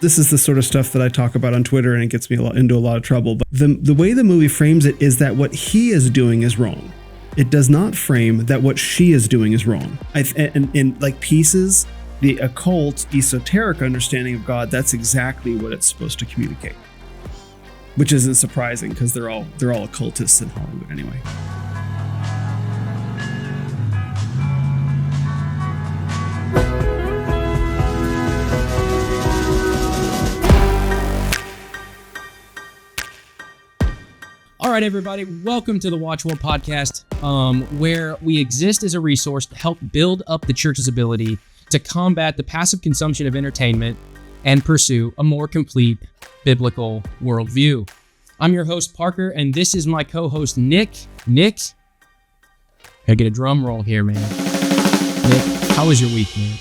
This is the sort of stuff that I talk about on Twitter, and it gets me into a lot of trouble. But the way the movie frames it is that what he is doing is wrong. It does not frame that what she is doing is wrong. In like pieces, the occult, esoteric understanding of God, that's exactly what it's supposed to communicate. Which isn't surprising because they're all occultists in Hollywood anyway. All right, everybody, welcome to the WatchWell podcast, where we exist as a resource to help build up the church's ability to combat the passive consumption of entertainment and pursue a more complete biblical worldview. I'm your host, Parker, and this is my co-host, Nick. Nick, I get a drum roll here, man. Nick, how was your week, man?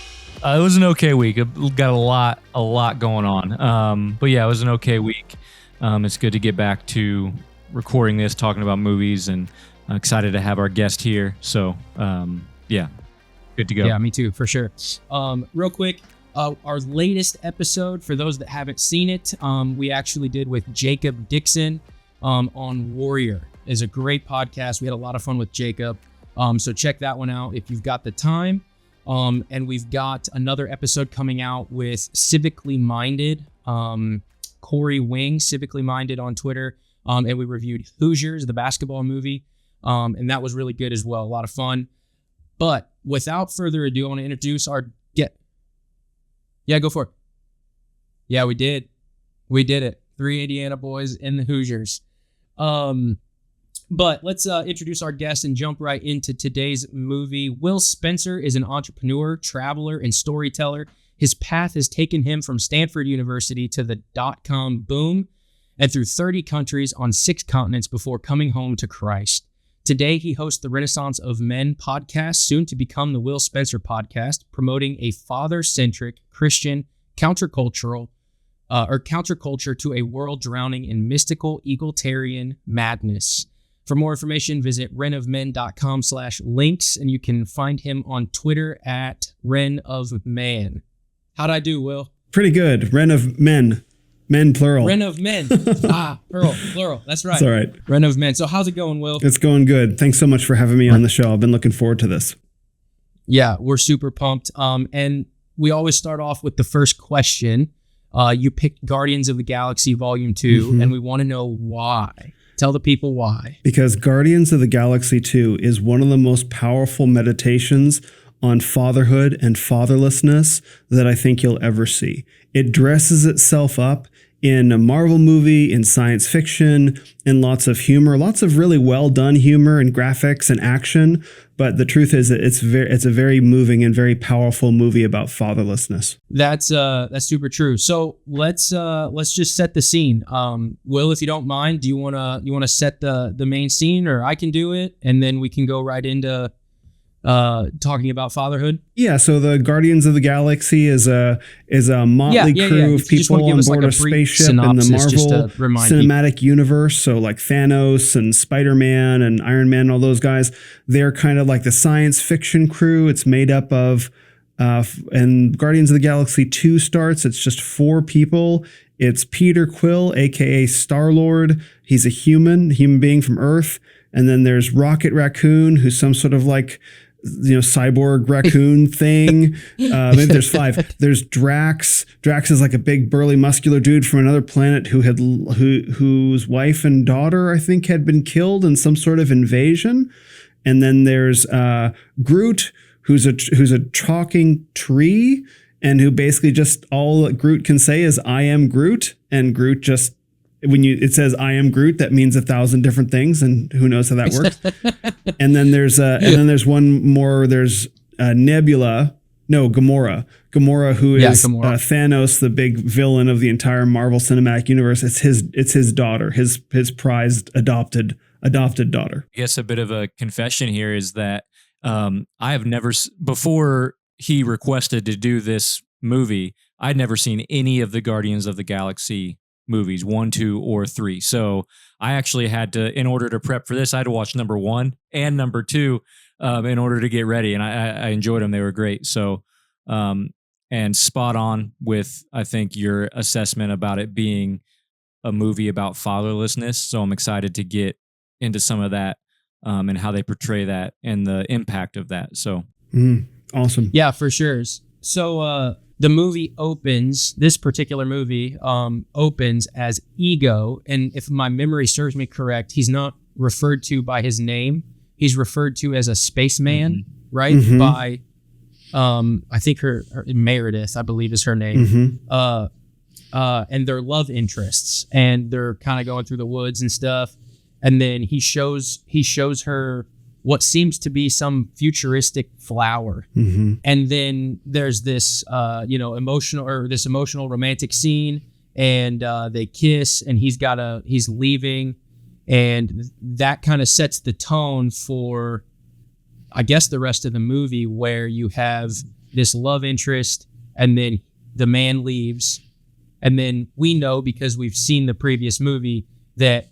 It was an okay week. It got a lot going on. But yeah, it was an okay week. It's good to get back to recording this, talking about movies, and excited to have our guest here. So, yeah, good to go. Yeah, me too, for sure. Real quick, our latest episode, for those that haven't seen it, we actually did with Jacob Dixon on Warrior. It's a great podcast. We had a lot of fun with Jacob. So check that one out if you've got the time. And we've got another episode coming out with Civically Minded, Corey Wing, Civically Minded on Twitter. And we reviewed Hoosiers, the basketball movie. And that was really good as well. A lot of fun. But without further ado, I want to introduce our guest. Yeah, go for it. Yeah, we did. We did it. 3 Indiana boys in the Hoosiers. But let's introduce our guest and jump right into today's movie. Will Spencer is an entrepreneur, traveler, and storyteller. His path has taken him from Stanford University to the dot-com boom and through 30 countries on 6 continents before coming home to Christ. Today, he hosts the Renaissance of Men podcast, soon to become the Will Spencer podcast, promoting a father-centric Christian counterculture to a world drowning in mystical egalitarian madness. For more information, visit renofmen.com/links, and you can find him on Twitter at renofman. How'd I do, Will? Pretty good. Ren of Men. Men, plural. Ren of Men. Plural. That's right. That's all right. Ren of Men. So how's it going, Will? It's going good. Thanks so much for having me on the show. I've been looking forward to this. Yeah, we're super pumped. And we always start off with the first question. You picked Guardians of the Galaxy Volume 2, and we want to know why. Tell the people why. Because Guardians of the Galaxy 2 is one of the most powerful meditations on fatherhood and fatherlessness that I think you'll ever see. It dresses itself up in a Marvel movie, in science fiction, in lots of humor, lots of really well done humor and graphics and action. But the truth is that it's a very moving and very powerful movie about fatherlessness. That's super true. So let's just set the scene. Will, if you don't mind, do you wanna set the main scene, or I can do it, and then we can go right into talking about fatherhood? Yeah, so the Guardians of the Galaxy is a motley crew of people on board a spaceship in the Marvel Cinematic Universe. So like Thanos and Spider-Man and Iron Man and all those guys, they're kind of like the science fiction crew. It's made up of, and Guardians of the Galaxy 2 starts, it's just 4 people. It's Peter Quill, aka Star-Lord. He's a human being from Earth. And then there's Rocket Raccoon, who's some sort of like, cyborg raccoon thing. Maybe there's 5. There's Drax. Drax is like a big burly muscular dude from another planet whose wife and daughter, I think, had been killed in some sort of invasion. And then there's Groot, who's a talking tree, and who basically just all that Groot can say is "I am Groot," and Groot just, when it says "I am Groot," that means 1,000 different things, and who knows how that works. And then there's one more. There's Gamora, who is Thanos, the big villain of the entire Marvel Cinematic Universe. It's his daughter, his prized adopted daughter. I guess a bit of a confession here is that I have never, before he requested to do this movie, I'd never seen any of the Guardians of the Galaxy movies, 1, 2, or 3. So I actually had to, in order to prep for this, I had to watch number 1 and number 2 in order to get ready. And I enjoyed them. They were great. So and spot on with, I think, your assessment about it being a movie about fatherlessness. So I'm excited to get into some of that and how they portray that and the impact of that. So awesome. Yeah, for sure. So the movie opens, this particular movie opens as Ego. And if my memory serves me correct, he's not referred to by his name. He's referred to as a spaceman, right? Mm-hmm. By, I think her Meredith, I believe is her name. And they're love interests, and they're kind of going through the woods and stuff. And then he shows her what seems to be some futuristic flower. And then there's this, emotional romantic scene, and they kiss, and he's leaving. And that kind of sets the tone for, I guess, the rest of the movie, where you have this love interest, and then the man leaves. And then we know, because we've seen the previous movie, that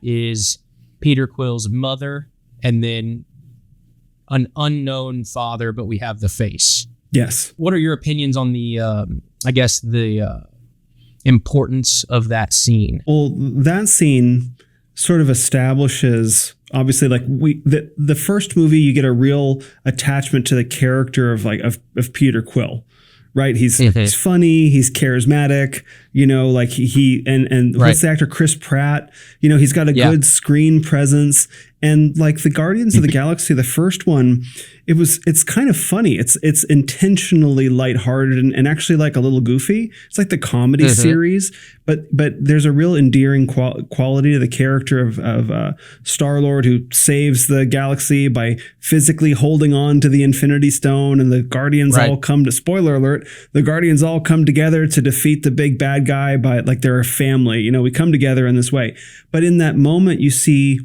is Peter Quill's mother, and then an unknown father, but we have the face. Yes. What are your opinions on the, importance of that scene? Well, that scene sort of establishes, obviously, like the first movie, you get a real attachment to the character of Peter Quill, right? He's funny, he's charismatic, like he what's the actor, Chris Pratt, he's got a good screen presence. And like the Guardians of the Galaxy, the first one, it's kind of funny. It's intentionally lighthearted and actually like a little goofy. It's like the comedy series, but there's a real endearing quality to the character of Star-Lord, who saves the galaxy by physically holding on to the Infinity Stone, and the Guardians all come to, spoiler alert, the Guardians all come together to defeat the big bad guy by, like, they're a family. We come together in this way. But in that moment, you see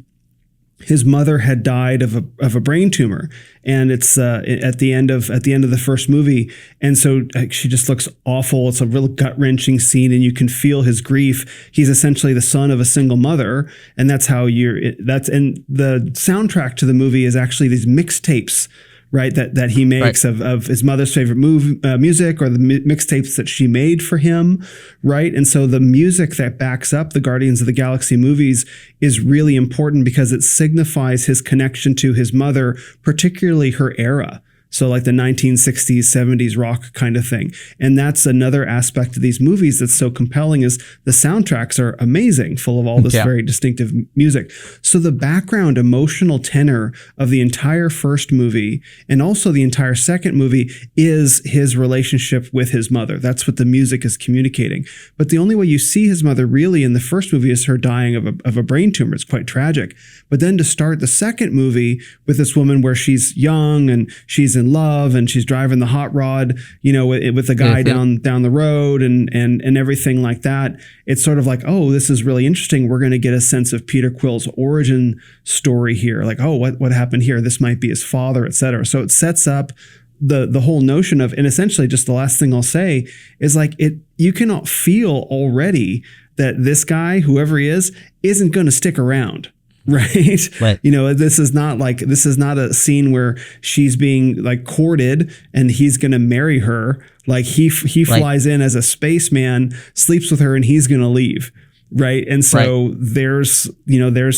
his mother had died of a brain tumor, and it's at the end of the first movie, and so she just looks awful. It's a real gut-wrenching scene, and you can feel his grief. He's essentially the son of a single mother, and and the soundtrack to the movie is actually these mixtapes, right, that he makes of his mother's favorite music, or the mixtapes that she made for him, right? And so the music that backs up the Guardians of the Galaxy movies is really important, because it signifies his connection to his mother, particularly her era. So like the 1960s, 70s rock kind of thing. And that's another aspect of these movies that's so compelling, is the soundtracks are amazing, full of all this very distinctive music. So the background emotional tenor of the entire first movie, and also the entire second movie, is his relationship with his mother. That's what the music is communicating. But the only way you see his mother really in the first movie is her dying of a brain tumor. It's quite tragic. But then to start the second movie with this woman where she's young and she's in love and she's driving the hot rod, with the guy down the road and everything like that, it's sort of like, oh, this is really interesting. We're going to get a sense of Peter Quill's origin story here. Like, oh, what happened here? This might be his father, etc. So it sets up the whole notion of, and essentially just the last thing I'll say is, like, you cannot feel already that this guy, whoever he is, isn't going to stick around. Right. This is not a scene where she's being like courted and he's going to marry her. Like he flies in as a spaceman, sleeps with her, and he's going to leave. Right. And so there's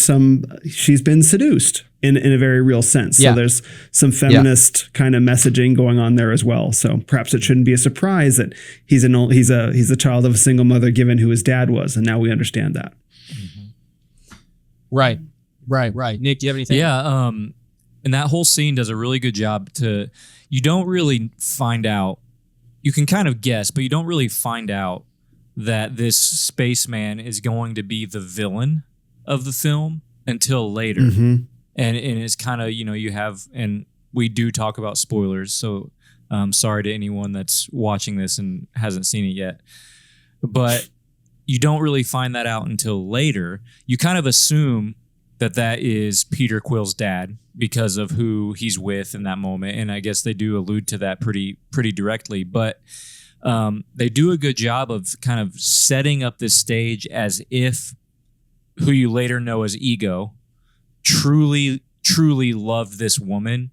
some, she's been seduced in a very real sense. So there's some feminist kind of messaging going on there as well. So perhaps it shouldn't be a surprise that he's a child of a single mother, given who his dad was. And now we understand that. Right. Nick, do you have anything? Yeah. And that whole scene does a really good job you don't really find out, you can kind of guess, but you don't really find out that this spaceman is going to be the villain of the film until later. And it's kind of, you have, and we do talk about spoilers. So sorry to anyone that's watching this and hasn't seen it yet, but you don't really find that out until later. You kind of assume that is Peter Quill's dad because of who he's with in that moment. And I guess they do allude to that pretty directly, but they do a good job of kind of setting up this stage as if who you later know as Ego truly loved this woman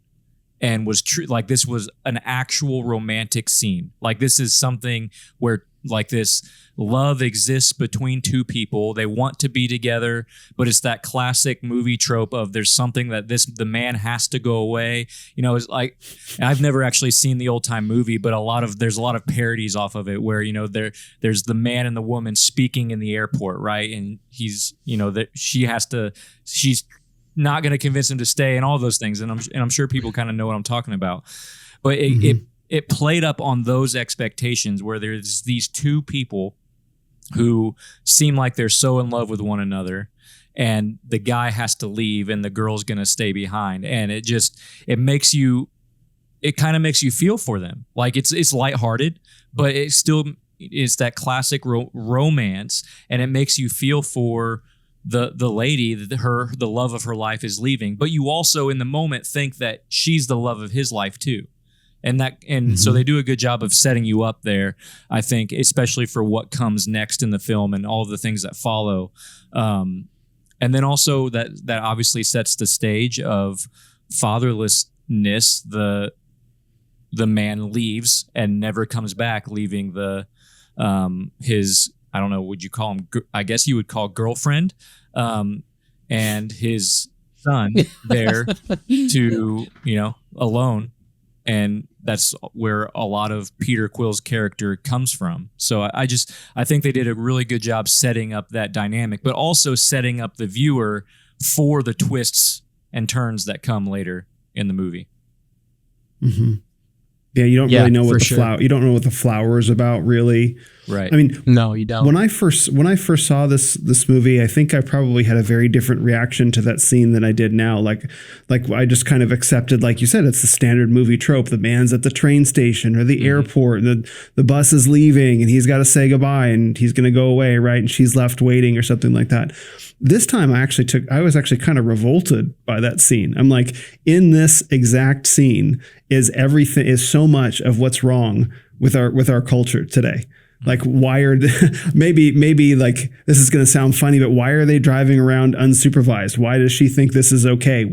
and was true. Like this was an actual romantic scene. Like this is something where like this love exists between two people. They want to be together, but it's that classic movie trope of there's something that the man has to go away. You know, it's like, I've never actually seen the old time movie, but there's a lot of parodies off of it where, you know, there's the man and the woman speaking in the airport, right? And he's, you know, that she's not going to convince him to stay and all those things. And I'm sure people kind of know what I'm talking about, but it played up on those expectations where there's these two people who seem like they're so in love with one another, and the guy has to leave and the girl's going to stay behind. And it kind of makes you feel for them. Like it's lighthearted, but it still is that classic romance, and it makes you feel for the lady that the love of her life is leaving. But you also in the moment think that she's the love of his life too. And so they do a good job of setting you up there, I think, especially for what comes next in the film and all of the things that follow. And then also that obviously sets the stage of fatherlessness. The man leaves and never comes back, leaving his, I don't know, would you call him, I guess you would call girlfriend, and his son there to, you know, alone. And that's where a lot of Peter Quill's character comes from. So I think they did a really good job setting up that dynamic, but also setting up the viewer for the twists and turns that come later in the movie. Mm-hmm. Yeah, you don't really know what you don't know what the flower is about, really. Right. I mean, no, you don't. When I first saw this movie, I think I probably had a very different reaction to that scene than I did now. Like I just kind of accepted, like you said, it's the standard movie trope. The man's at the train station or the airport, and the bus is leaving, and he's got to say goodbye, and he's going to go away, right? And she's left waiting or something like that. This time I was actually kind of revolted by that scene. I'm like, in this exact scene is so much of what's wrong with our culture today. Like, why are maybe like, this is going to sound funny, but why are they driving around unsupervised? Why does she think this is okay?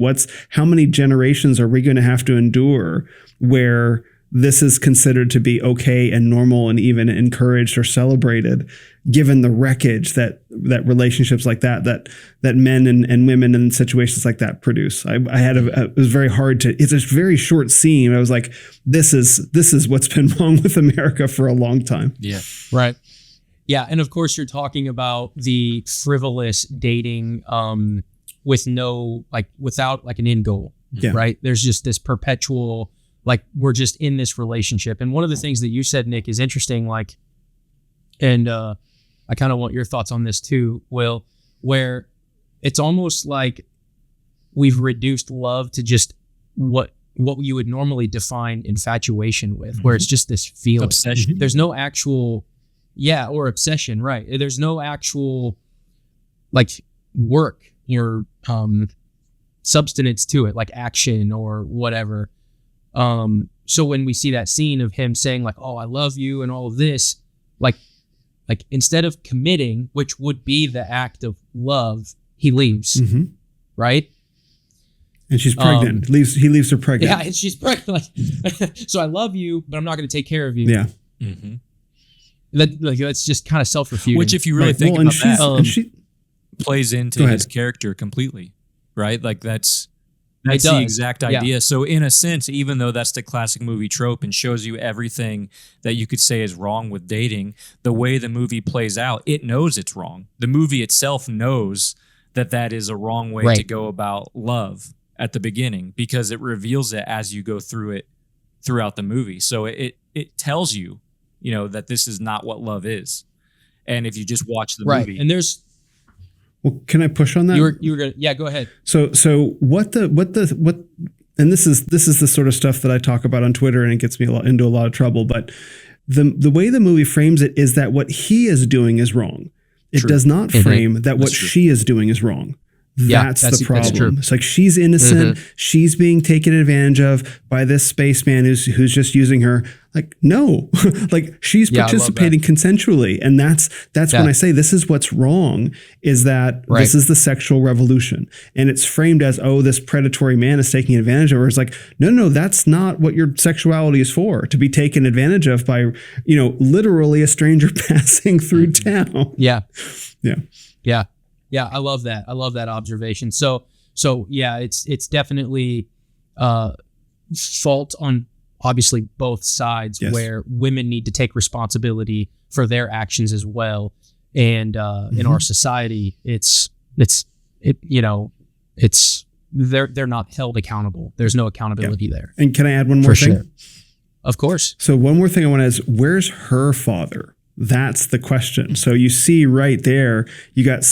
How many generations are we going to have to endure where this is considered to be okay and normal and even encouraged or celebrated, given the wreckage that relationships like that men and women in situations like that produce? It was very hard it's a very short scene. I was like, this is what's been wrong with America for a long time. Yeah. Right. Yeah. And of course you're talking about the frivolous dating, without like an end goal. Yeah. Right. There's just this perpetual, like, we're just in this relationship. And one of the things that you said, Nick, is interesting, like, and I kind of want your thoughts on this too, Will, where it's almost like we've reduced love to just what you would normally define infatuation with, where it's just this feeling. Obsession. There's no actual, or obsession, right? There's no actual, like, work or substance to it, like action or whatever. So when we see that scene of him saying like, "Oh, I love you," and all of this, like instead of committing, which would be the act of love, he leaves, right? And she's pregnant. He leaves her pregnant. Yeah, and she's pregnant. Like, so I love you, but I'm not going to take care of you. Yeah. Mm-hmm. That's just kind of self-refuting. Which, if you really think about that, she plays into his character completely, right? Like that's the exact idea. Yeah. So in a sense, even though that's the classic movie trope and shows you everything that you could say is wrong with dating, the way the movie plays out, it knows it's wrong. The movie itself knows that is a wrong way to go about love at the beginning, because it reveals it as you go through it throughout the movie. So it tells you, that this is not what love is. And if you just watch the movie, and there's, well, can I push on that? You were gonna, go ahead. So what and this is the sort of stuff that I talk about on Twitter, and it gets me into a lot of trouble. But the way the movie frames it is that what he is doing is wrong. It does not frame that what she is doing is wrong. That's the problem. It's like she's innocent. She's being taken advantage of by this spaceman who's just using her. Like, no, like she's participating consensually. And that's when I say this is what's wrong, is that this is the sexual revolution. And it's framed as, oh, this predatory man is taking advantage of her. It's like, no, that's not what your sexuality is for, to be taken advantage of by, literally a stranger passing through town. Yeah. I love that. I love that observation. So yeah, it's definitely fault on obviously both sides, where women need to take responsibility for their actions as well. And in our society, they're not held accountable. There's no accountability there. And can I add one more thing? Sure. Of course. So one more thing I want to ask, where's her father? That's the question. So you see right there, you got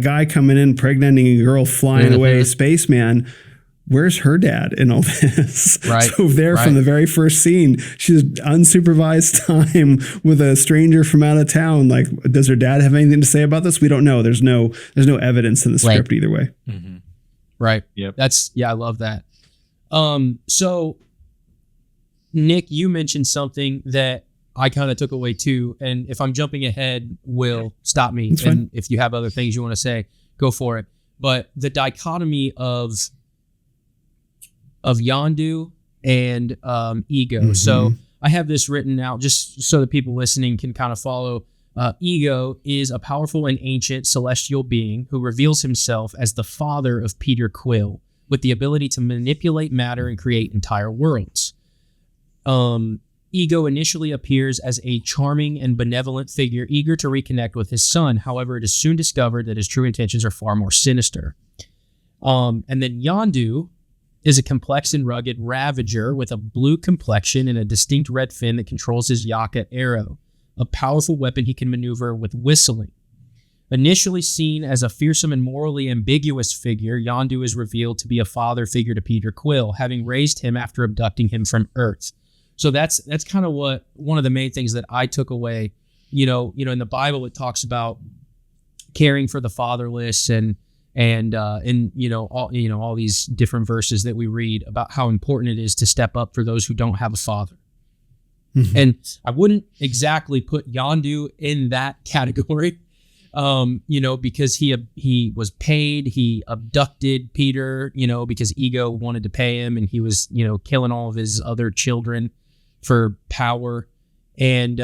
guy coming in, impregnating a girl, flying away, spaceman. Where's her dad in all this? Right. So from the very first scene, she's unsupervised time with a stranger from out of town. Like, does her dad have anything to say about this? We don't know. There's no evidence in the script either way. Mm-hmm. Right. Yep. I love that. So Nick, you mentioned something that I kind of took away too. And if I'm jumping ahead, Will, stop me. And if you have other things you want to say, go for it. But the dichotomy of Yondu and ego. Mm-hmm. So I have this written out just so that people listening can kind of follow. Ego is a powerful and ancient celestial being who reveals himself as the father of Peter Quill, with the ability to manipulate matter and create entire worlds. Ego initially appears as a charming and benevolent figure eager to reconnect with his son. However, it is soon discovered that his true intentions are far more sinister. And then Yondu is a complex and rugged ravager with a blue complexion and a distinct red fin that controls his Yaka arrow, a powerful weapon he can maneuver with whistling. Initially seen as a fearsome and morally ambiguous figure, Yondu is revealed to be a father figure to Peter Quill, having raised him after abducting him from Earth. So that's kind of what one of the main things that I took away. In the Bible it talks about caring for the fatherless and all these different verses that we read about how important it is to step up for those who don't have a father. Mm-hmm. And I wouldn't exactly put Yondu in that category, because he was paid, he abducted Peter, because Ego wanted to pay him, and he was, killing all of his other children for power. And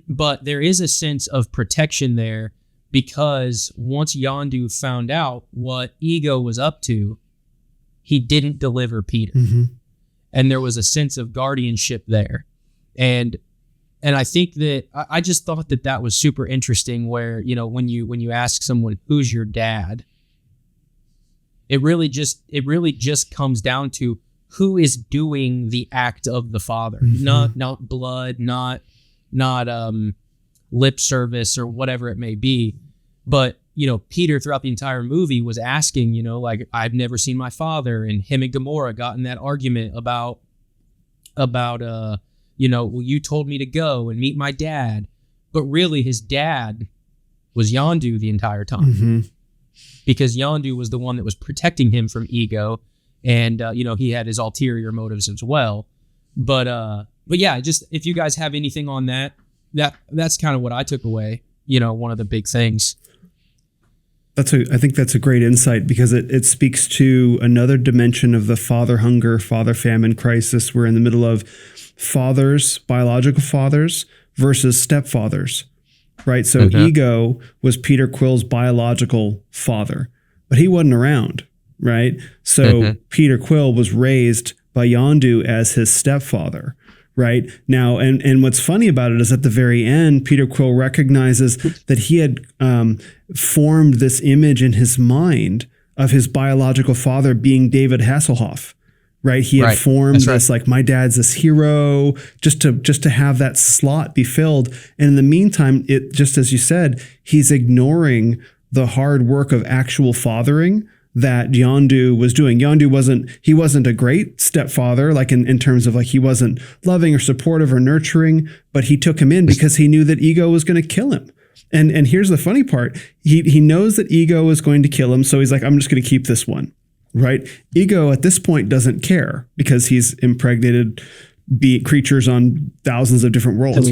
but there is a sense of protection there, because once Yondu found out what Ego was up to, he didn't deliver Peter. Mm-hmm. And there was a sense of guardianship there. And I think that I just thought that was super interesting, where, when you ask someone, who's your dad, it really just comes down to who is doing the act of the father, mm-hmm. not blood, not lip service or whatever it may be. But, Peter throughout the entire movie was asking, I've never seen my father, and him and Gamora got in that argument about well, you told me to go and meet my dad. But really his dad was Yondu the entire time, mm-hmm. because Yondu was the one that was protecting him from Ego. And, he had his ulterior motives as well. But yeah, just if you guys have anything on that's kind of what I took away, one of the big things. I think that's a great insight, because it speaks to another dimension of the father hunger, father famine crisis. We're in the middle of fathers, biological fathers versus stepfathers, right? So mm-hmm. Ego was Peter Quill's biological father, but he wasn't around, right? So mm-hmm. Peter Quill was raised by Yondu as his stepfather. Right now, and what's funny about it is at the very end, Peter Quill recognizes that he had formed this image in his mind of his biological father being David Hasselhoff. Right, he had formed this like, my dad's this hero, just to have that slot be filled. And in the meantime, it just as you said, he's ignoring the hard work of actual fathering that Yondu was doing. Yondu wasn't a great stepfather, like in terms of like, he wasn't loving or supportive or nurturing, but he took him in because he knew that Ego was going to kill him. And here's the funny part. He knows that Ego is going to kill him, so he's like, I'm just going to keep this one, right? Ego at this point doesn't care because he's impregnated creatures on thousands of different worlds.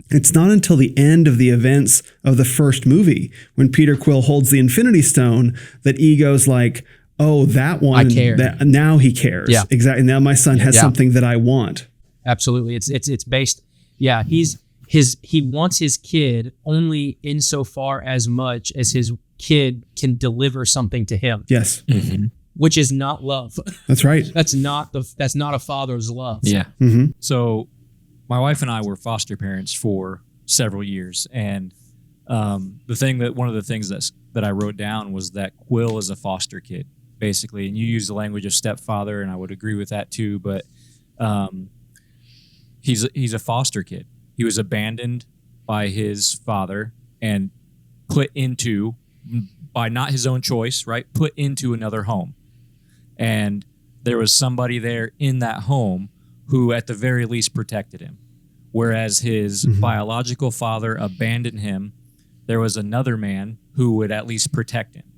It's not until the end of the events of the first movie when Peter Quill holds the Infinity Stone that Ego's like, oh, that one, I care. Now he cares. Yeah. Exactly. Now my son has something that I want. Absolutely. It's based. Yeah. He wants his kid only insofar as much as his kid can deliver something to him. Yes. Mm-hmm. Which is not love. That's right. That's not a father's love. Yeah. Mm-hmm. So my wife and I were foster parents for several years. And one of the things that I wrote down was that Quill is a foster kid, basically. And you use the language of stepfather, and I would agree with that too. But he's a foster kid. He was abandoned by his father and put into, by not his own choice, right? Put into another home. And there was somebody there in that home who at the very least protected him. Whereas his biological father abandoned him, there was another man who would at least protect him,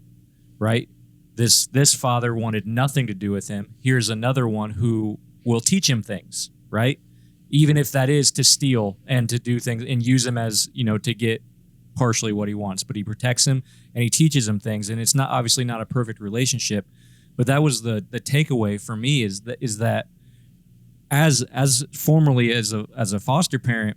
right? This father wanted nothing to do with him. Here's another one who will teach him things, right? Even if that is to steal and to do things and use him as, to get partially what he wants. But he protects him and he teaches him things. And it's not obviously not a perfect relationship. But that was the takeaway for me is that as formerly as a foster parent,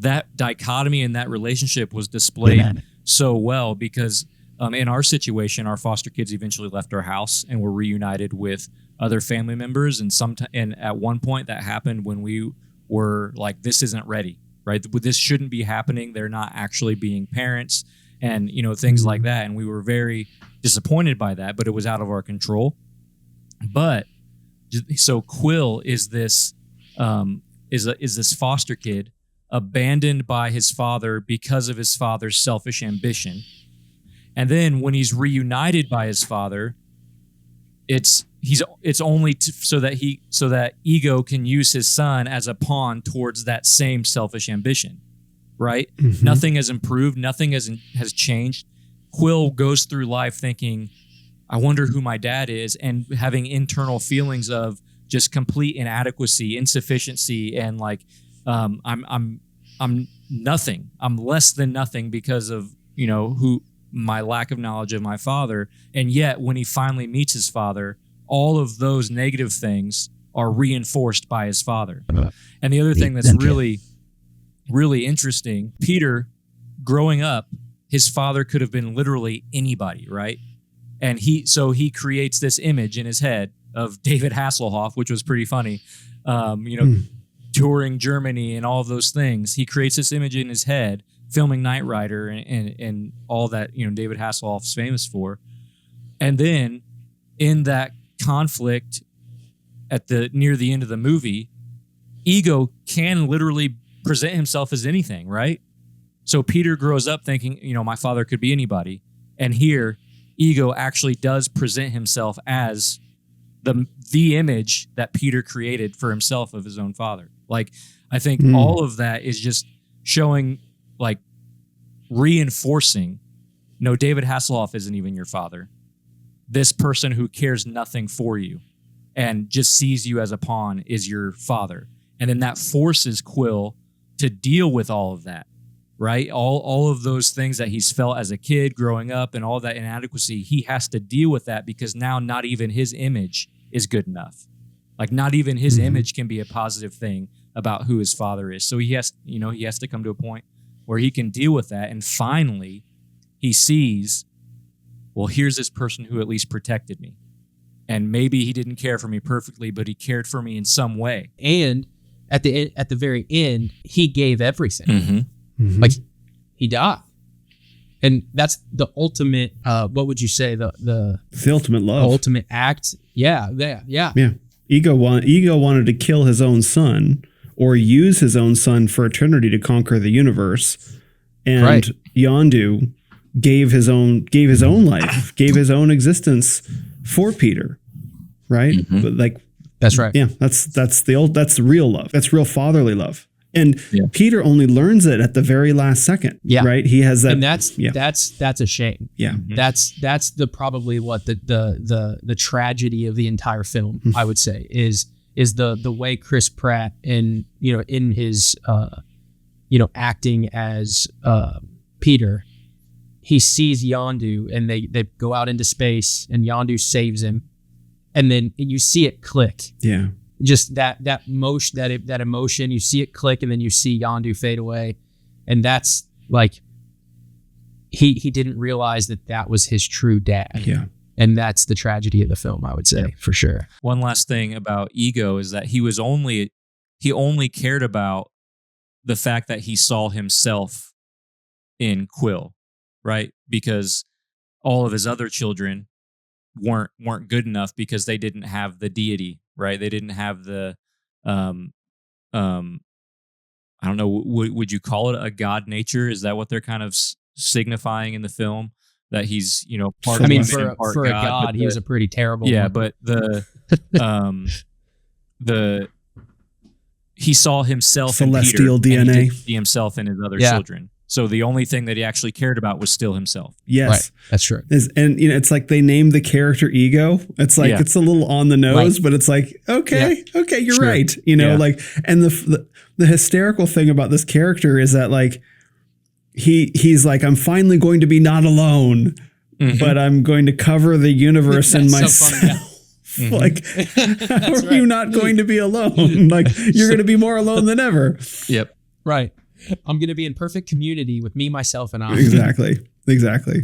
that dichotomy in that relationship was displayed so well because in our situation, our foster kids eventually left our house and were reunited with other family members. And at one point that happened when we were like, this isn't ready, right? This shouldn't be happening. They're not actually being parents and, things like that. And we were very disappointed by that, but it was out of our control. But so Quill is this foster kid abandoned by his father because of his father's selfish ambition. And then when he's reunited by his father, it's only so that Ego can use his son as a pawn towards that same selfish ambition, right? Mm-hmm. Nothing has improved. Nothing has changed. Quill goes through life thinking, I wonder who my dad is, and having internal feelings of just complete inadequacy, insufficiency, and like I'm nothing. I'm less than nothing because of who my lack of knowledge of my father. And yet, when he finally meets his father, all of those negative things are reinforced by his father. And the other thing that's really, really interesting, Peter, growing up, his father could have been literally anybody, right? And he creates this image in his head of David Hasselhoff, which was pretty funny, touring Germany and all of those things. He creates this image in his head, filming Knight Rider and all that, David Hasselhoff's famous for. And then in that conflict near the end of the movie, Ego can literally present himself as anything, right? So Peter grows up thinking, my father could be anybody. And here, Ego actually does present himself as the image that Peter created for himself of his own father. Like, I think all of that is just showing, like, reinforcing, no, David Hasselhoff isn't even your father. This person who cares nothing for you and just sees you as a pawn is your father. And then that forces Quill to deal with all of that, right? All of those things that he's felt as a kid growing up and all that inadequacy, he has to deal with that because now not even his image is good enough. Like, not even his image can be a positive thing about who his father is. So he has to come to a point where he can deal with that. And finally, he sees, well, here's this person who at least protected me. And maybe he didn't care for me perfectly, but he cared for me in some way. And at the very end, he gave everything. Mm-hmm. Mm-hmm. Like, he died. And that's the ultimate, what would you say? The ultimate love. Ultimate act. Yeah. Ego wanted to kill his own son or use his own son for eternity to conquer the universe. And Yondu gave his own life, gave his own existence for Peter. Right? Mm-hmm. But like, that's right. Yeah, that's the real love. That's real fatherly love. And Peter only learns it at the very last second. Yeah. Right. He has that. And that's a shame. Yeah. That's the probably what the tragedy of the entire film, I would say, is the way Chris Pratt in his acting as Peter, he sees Yondu and they go out into space and Yondu saves him, and then you see it click. Yeah. Just that motion, that emotion, you see it click, and then you see Yondu fade away, and that's like he didn't realize that was his true dad. Yeah, and that's the tragedy of the film, I would say, for sure. One last thing about ego is that he only cared about the fact that he saw himself in Quill, right? Because all of his other children weren't good enough because they didn't have the deity. Right, they didn't have the, I don't know. Would you call it a god nature? Is that what they're kind of signifying in the film? That he's part. I mean, part for God, a god, he was a pretty terrible. Yeah, one. But he saw himself celestial in Peter, DNA. and he didn't see himself in his other children. So the only thing that he actually cared about was still himself. Yes, right. That's true. And it's like they named the character Ego. It's like it's a little on the nose, but it's like okay, you're right. Like, and the hysterical thing about this character is that like he's like, I'm finally going to be not alone, but I'm going to cover the universe in myself. So funny, Like, how are you not going to be alone? Like, you're going to be more alone than ever. Yep. Right. I'm going to be in perfect community with me, myself, and I. Exactly.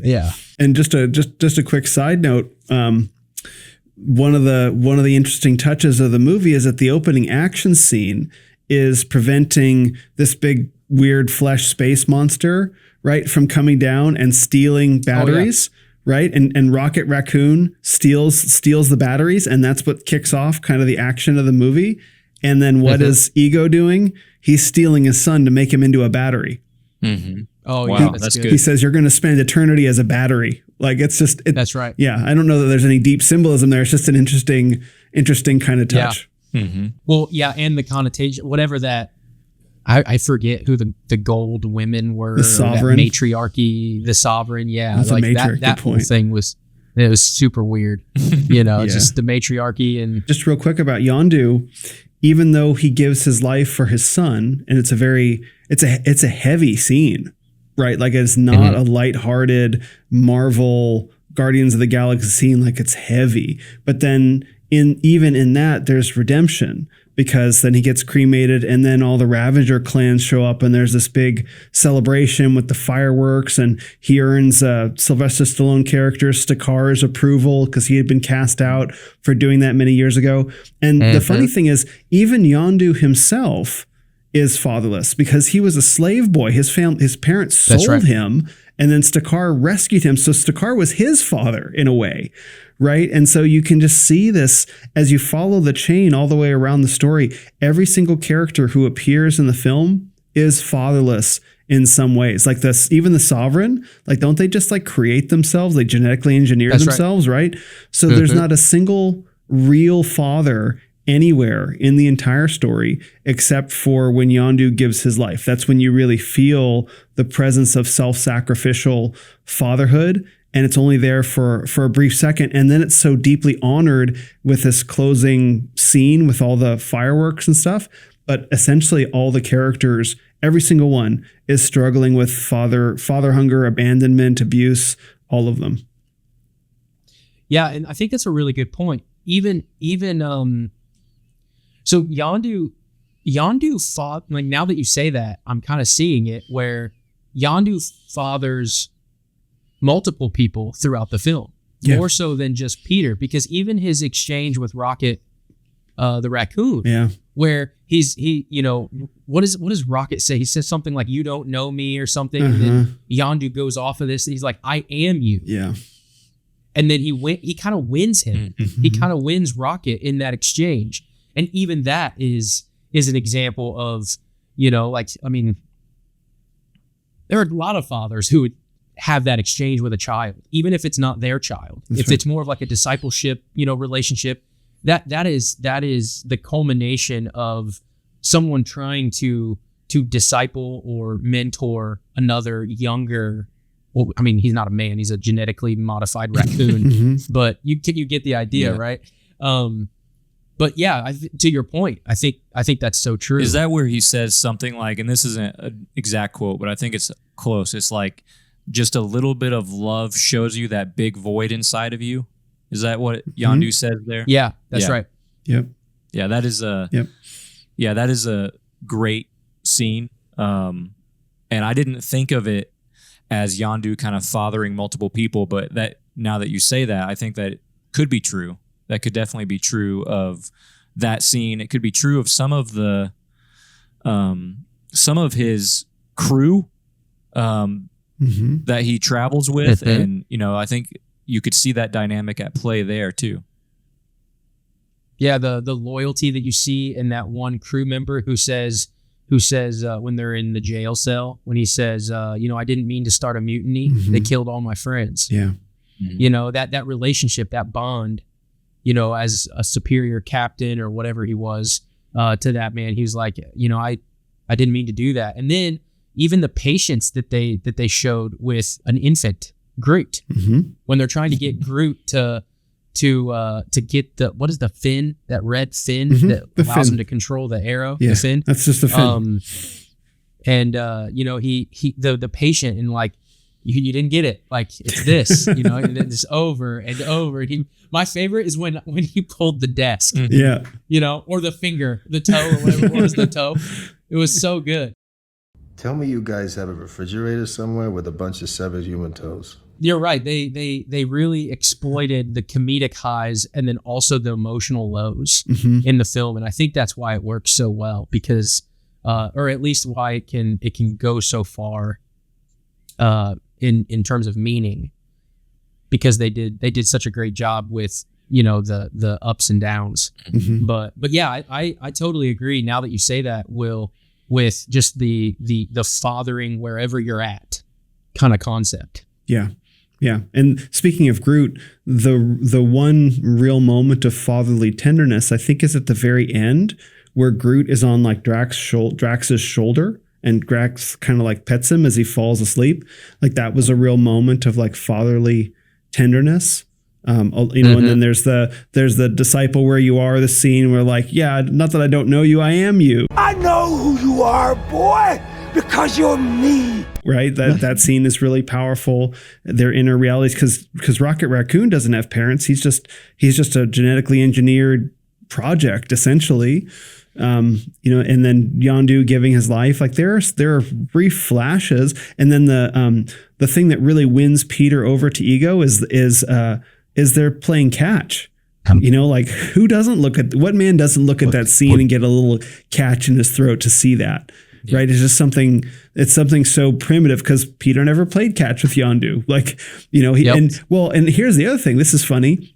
Yeah. And just a quick side note. One of the interesting touches of the movie is that the opening action scene is preventing this big weird flesh space monster, right, from coming down and stealing batteries. Right. And Rocket Raccoon steals the batteries. And that's what kicks off kind of the action of the movie. And then what is Ego doing? He's stealing his son to make him into a battery. Mm-hmm. Oh, wow, yeah. that's good. He says, you're going to spend eternity as a battery. Like, it's just. That's right. Yeah. I don't know that there's any deep symbolism there. It's just an interesting kind of touch. Yeah. Mm-hmm. Well, yeah. And the connotation, whatever that. I forget who the gold women were. The sovereign. That matriarchy, the sovereign. Yeah. That's like a matriarch. that whole thing was super weird. Just the matriarchy. And just real quick about Yondu, even though he gives his life for his son, and it's a heavy scene, right? Like, it's not a lighthearted Marvel Guardians of the Galaxy scene. Like, it's heavy. But then even in that, there's redemption, because then he gets cremated and then all the Ravager clans show up and there's this big celebration with the fireworks, and he earns Sylvester Stallone character Stakar's approval because he had been cast out for doing that many years ago. And the funny thing is, even Yondu himself is fatherless because he was a slave boy. His parents sold him, and then Stakar rescued him. So Stakar was his father in a way. Right. And so you can just see this as you follow the chain all the way around the story. Every single character who appears in the film is fatherless in some ways. Like even the sovereign, like, don't they just like create themselves? They genetically engineer themselves. Right. So there's not a single real father anywhere in the entire story except for when Yondu gives his life. That's when you really feel the presence of self-sacrificial fatherhood. And it's only there for a brief second. And then it's so deeply honored with this closing scene with all the fireworks and stuff. But essentially all the characters, every single one, is struggling with father hunger, abandonment, abuse, all of them. Yeah, and I think that's a really good point. Even so Yondu fought, like, now that you say that, I'm kind of seeing it where Yondu fathers multiple people throughout the film, more so than just Peter, because even his exchange with Rocket, the raccoon, where what does Rocket say? He says something like, "You don't know me" or something, and then Yondu goes off of this, and he's like, "I am you." Yeah. And then he kind of wins him. He kind of wins Rocket in that exchange, and even that is an example of, I mean, there are a lot of fathers who would have that exchange with a child, even if it's not their child. If it's more of like a discipleship, relationship, that is the culmination of someone trying to disciple or mentor another younger. Well, I mean, he's not a man; he's a genetically modified raccoon. But you get the idea, right? But yeah, to your point, I think that's so true. Is that where he says something like, and this isn't an exact quote, but I think it's close. It's like, just a little bit of love shows you that big void inside of you. Is that what Yondu says there? Yeah, that's right. Yep. Yeah, that is that is a great scene. And I didn't think of it as Yondu kind of fathering multiple people, but that now that you say that, I think that it could be true. That could definitely be true of that scene. It could be true of some of his crew that he travels with, and I think you could see that dynamic at play there too. Yeah, the loyalty that you see in that one crew member who says when they're in the jail cell, when he says, I didn't mean to start a mutiny. They killed all my friends. Yeah. That relationship, that bond, as a superior captain or whatever he was to that man, he was like, I didn't mean to do that. And then even the patience that they showed with an infant Groot, when they're trying to get Groot to get what is the fin, that red fin that allows him to control the arrow. Yeah, the fin. That's just the fin. And he the patient, and like, you didn't get it. Like, it's this, and it's over and over. My favorite is when he pulled the desk. Yeah. Or the finger, the toe, or whatever it was, the toe. It was so good. Tell me you guys have a refrigerator somewhere with a bunch of severed human toes. You're right. They really exploited the comedic highs and then also the emotional lows in the film. And I think that's why it works so well, because or at least why it can go so far in terms of meaning, because they did such a great job with the ups and downs. But yeah, I totally agree now that you say that, Will, with just the fathering wherever you're at kind of concept. Yeah. And speaking of Groot, the one real moment of fatherly tenderness, I think, is at the very end, where Groot is on like Drax's shoulder, and Drax kind of like pets him as he falls asleep. Like, that was a real moment of like fatherly tenderness. And then there's the disciple where you are, the scene where like, yeah, not that I don't know you, I am you. I know who you are, boy, because you're me. Right? That scene is really powerful. Their inner realities, because Rocket Raccoon doesn't have parents. He's just a genetically engineered project, essentially. And then Yondu giving his life. Like, there are brief flashes, and then the thing that really wins Peter over to ego is they're playing catch. Like, what man doesn't look at that scene and get a little catch in his throat to see that? Yeah. Right. It's just something so primitive, because Peter never played catch with Yondu. Like, and here's the other thing. This is funny.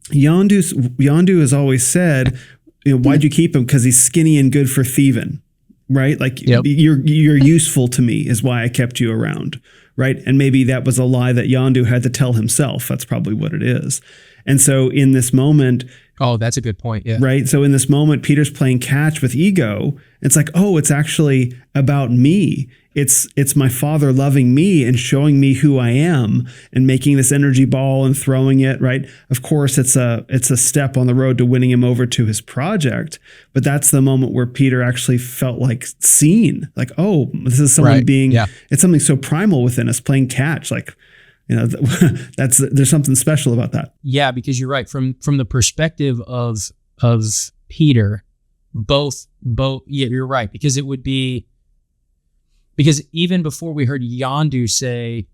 Yondu has always said, why'd you keep him? Because he's skinny and good for thieving. Right. Like, you're useful to me is why I kept you around. Right. And maybe that was a lie that Yondu had to tell himself. That's probably what it is. And so in this moment. Oh, that's a good point. Yeah. Right. So in this moment, Peter's playing catch with ego. It's like, oh, it's actually about me. It's my father loving me and showing me who I am and making this energy ball and throwing it. Right. Of course, it's a step on the road to winning him over to his project. But that's the moment where Peter actually felt like seen. Like, oh, this is someone it's something so primal within us, playing catch. Like, there's something special about that. Yeah, because you're right. From the perspective of Peter, both. Yeah, you're right. Because it would be, because even before we heard Yondu say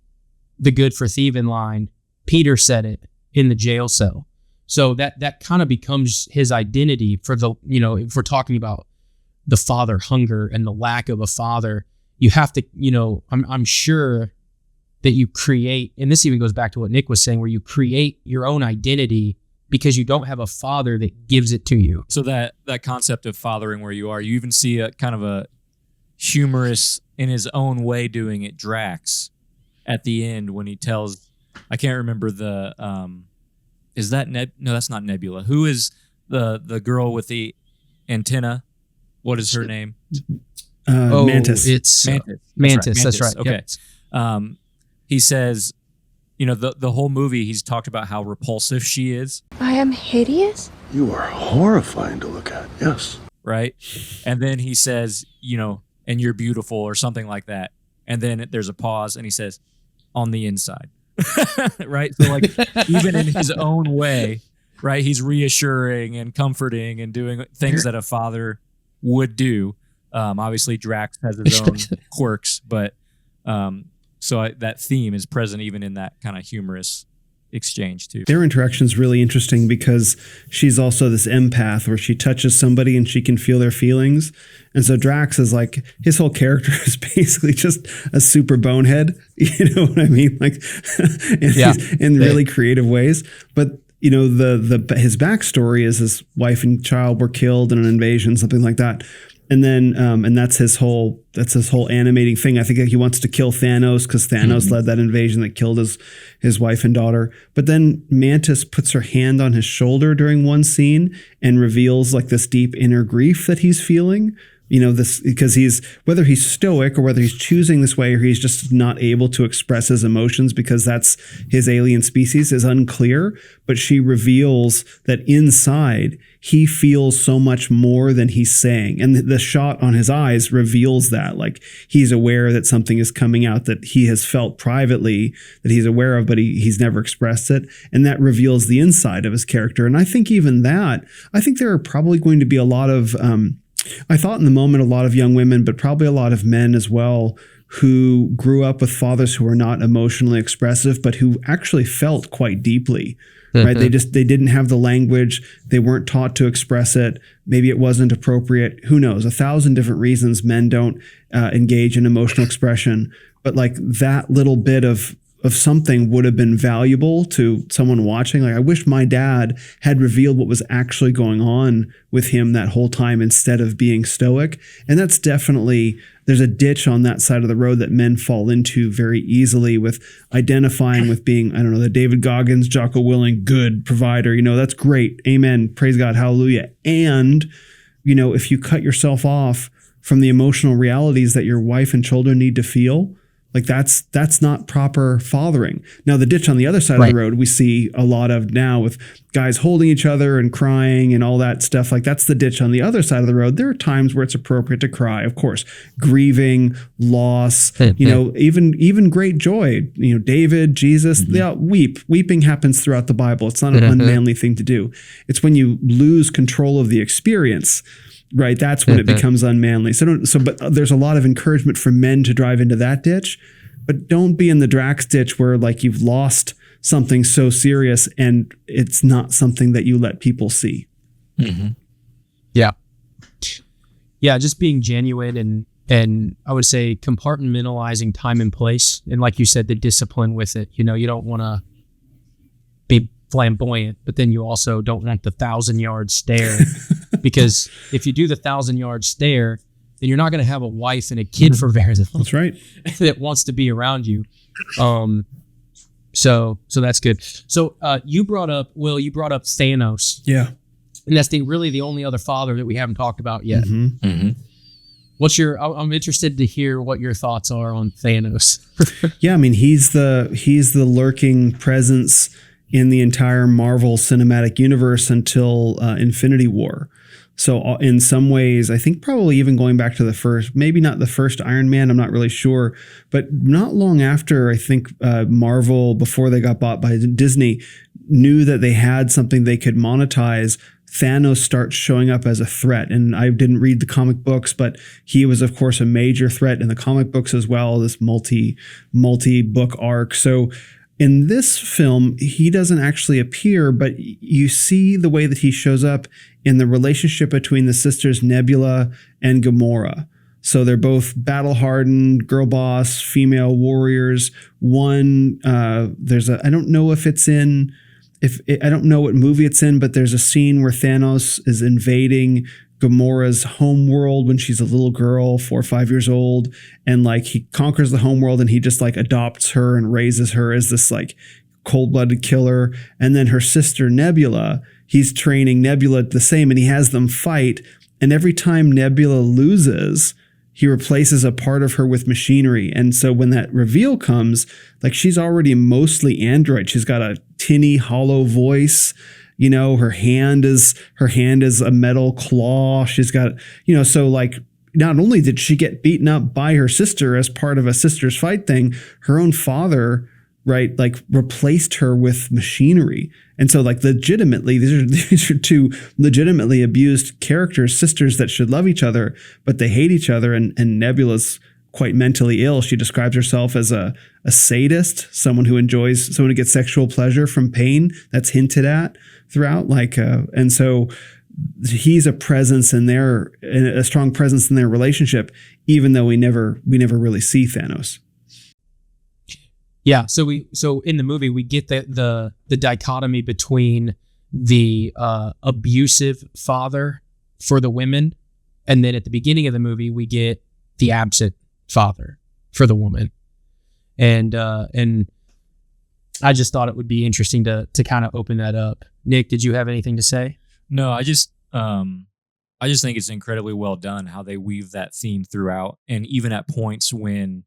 the good for thieving line, Peter said it in the jail cell. So that kind of becomes his identity for the, if we're talking about the father hunger and the lack of a father, you have to, I'm sure that you create, and this even goes back to what Nick was saying, where you create your own identity because you don't have a father that gives it to you. So that concept of fathering where you are, you even see a kind of a humorous, in his own way doing it, Drax at the end when he tells, I can't remember is that no, that's not Nebula. Who is the girl with the antenna? What is her name? Mantis. It's Mantis. That's right. Okay. Yep. He says, the whole movie, he's talked about how repulsive she is. I am hideous? You are horrifying to look at, yes. Right? And then he says, and you're beautiful or something like that. And then there's a pause and he says, on the inside. Right? So like even in his own way, right, he's reassuring and comforting and doing things that a father would do. Obviously Drax has his own quirks, but that theme is present even in that kind of humorous exchange too. Their interaction is really interesting because she's also this empath where she touches somebody and she can feel their feelings. And so Drax is like, his whole character is basically just a super bonehead. You know what I mean? Like in really creative ways. But his backstory is his wife and child were killed in an invasion, something like that. And then, and that's his whole animating thing. I think that he wants to kill Thanos because Thanos led that invasion that killed his wife and daughter. But then Mantis puts her hand on his shoulder during one scene and reveals like this deep inner grief that he's feeling. This because whether he's stoic or whether he's choosing this way or he's just not able to express his emotions because that's his alien species is unclear. But she reveals that inside he feels so much more than he's saying. And the shot on his eyes reveals that, like, he's aware that something is coming out that he has felt privately that he's aware of, but he's never expressed it. And that reveals the inside of his character. And I think there are probably going to be a lot of, I thought in the moment, a lot of young women, but probably a lot of men as well, who grew up with fathers who were not emotionally expressive, but who actually felt quite deeply, right? They didn't have the language. They weren't taught to express it. Maybe it wasn't appropriate. Who knows? 1,000 different reasons men don't engage in emotional expression. But like that little bit of something would have been valuable to someone watching. Like, I wish my dad had revealed what was actually going on with him that whole time instead of being stoic. And that's definitely, there's a ditch on that side of the road that men fall into very easily with identifying with being, the David Goggins, Jocko Willing, good provider. That's great. Amen. Praise God. Hallelujah. And, if you cut yourself off from the emotional realities that your wife and children need to feel, like that's not proper fathering. Now, the ditch on the other side of the road, we see a lot of now with guys holding each other and crying and all that stuff. Like, that's the ditch on the other side of the road. There are times where it's appropriate to cry, of course, grieving, loss, even great joy. David, Jesus, weeping happens throughout the Bible. It's not an unmanly thing to do. It's when you lose control of the experience, right? That's when it becomes unmanly. But there's a lot of encouragement for men to drive into that ditch, but don't be in the Drax ditch where like you've lost something so serious and it's not something that you let people see. Mm-hmm. Yeah. Yeah. Just being genuine and I would say compartmentalizing time and place. And like you said, the discipline with it, you don't want to be flamboyant, but then you also don't want the 1,000-yard stare because if you do the 1,000-yard stare, then you're not going to have a wife and a kid for very long. That's right. That wants to be around you. So that's good. So you brought up Thanos. Yeah. And that's really the only other father that we haven't talked about yet. Mm-hmm. Mm-hmm. I'm interested to hear what your thoughts are on Thanos. Yeah. I mean, he's the lurking presence in the entire Marvel Cinematic Universe until Infinity War. So in some ways, I think probably even going back to the first, maybe not the first Iron Man, I'm not really sure, but not long after, I think Marvel, before they got bought by Disney, knew that they had something they could monetize. Thanos starts showing up as a threat. And I didn't read the comic books, but he was, of course, a major threat in the comic books as well, this multi-book arc. So in this film, he doesn't actually appear, but you see the way that he shows up in the relationship between the sisters Nebula and Gamora. So they're both battle-hardened, girl boss, female warriors. One, I don't know I don't know what movie it's in, but there's a scene where Thanos is invading Gamora's homeworld when she's a little girl, 4 or 5 years old, and like he conquers the homeworld and he just like adopts her and raises her as this like cold-blooded killer. And then her sister Nebula, he's training Nebula the same, and he has them fight. And every time Nebula loses, he replaces a part of her with machinery. And so when that reveal comes, like she's already mostly android. She's got a tinny, hollow voice. Her hand is a metal claw. She's got, so like, not only did she get beaten up by her sister as part of a sister's fight thing, her own father, right, like replaced her with machinery. And so like legitimately, these are two legitimately abused characters, sisters that should love each other, but they hate each other. And Nebula's quite mentally ill. She describes herself as a sadist, someone who gets sexual pleasure from pain. That's hinted at throughout. And so he's a presence a strong presence in their relationship, even though we never really see Thanos. Yeah, so in the movie we get the dichotomy between the abusive father for the women, and then at the beginning of the movie we get the absent father for the woman, and I just thought it would be interesting to kind of open that up. Nick, did you have anything to say? No, I just think it's incredibly well done how they weave that theme throughout, and even at points when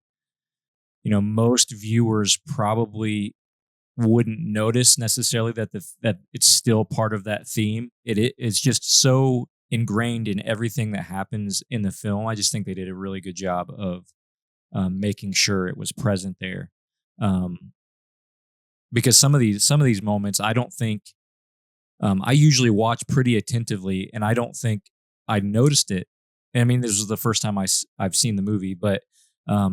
most viewers probably wouldn't notice necessarily that it's still part of that theme. It's just so ingrained in everything that happens in the film. I just think they did a really good job of making sure it was present there. Because some of these moments, I don't think I usually watch pretty attentively, and I don't think I noticed it. I mean, this was the first time I've seen the movie, but